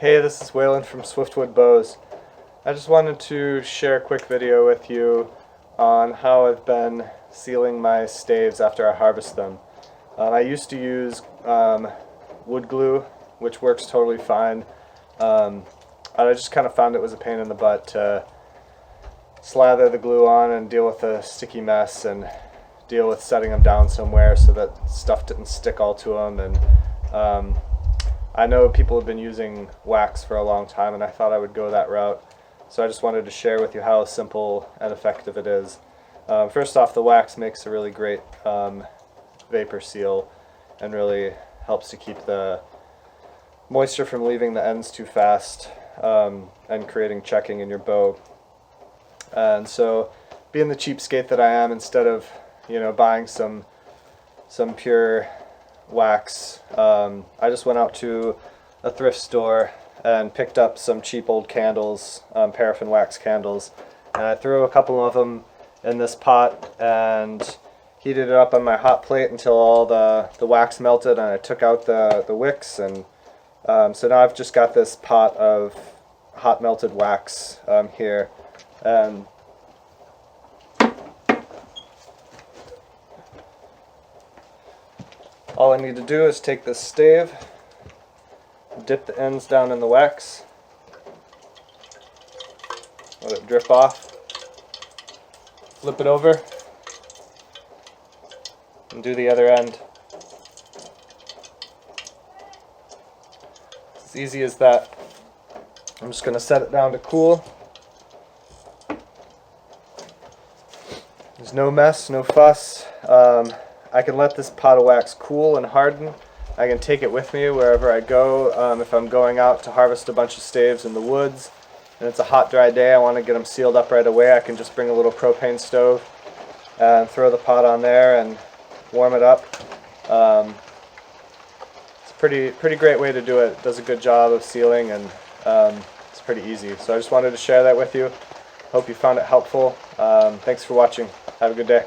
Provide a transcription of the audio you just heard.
Hey, this is Waylon from Swiftwood Bows. I just wanted to share a quick video with you on how I've been sealing my staves after I harvest them. I used to use wood glue, which works totally fine. I just kind of found it was a pain in the butt to slather the glue on and deal with the sticky mess and deal with setting them down somewhere so that stuff didn't stick all to them. And I know people have been using wax for a long time, and I thought I would go that route. So I just wanted to share with you how simple and effective it is. First off, the wax makes a really great vapor seal and really helps to keep the moisture from leaving the ends too fast and creating checking in your bow. And so, being the cheapskate that I am, instead of buying some pure wax, I just went out to a thrift store and picked up some cheap old candles, paraffin wax candles, and I threw a couple of them in this pot and heated it up on my hot plate until all the wax melted, and I took out the wicks, and so now I've just got this pot of hot melted wax here. And all I need to do is take this stave, dip the ends down in the wax, let it drip off, flip it over, and do the other end. It's as easy as that. I'm just going to set it down to cool. There's no mess, no fuss. I can let this pot of wax cool and harden. I can take it with me wherever I go. If I'm going out to harvest a bunch of staves in the woods and it's a hot, dry day, I want to get them sealed up right away, I can just bring a little propane stove and throw the pot on there and warm it up. It's a pretty great way to do it. It does a good job of sealing, and it's pretty easy. So I just wanted to share that with you. Hope you found it helpful. Thanks for watching. Have a good day.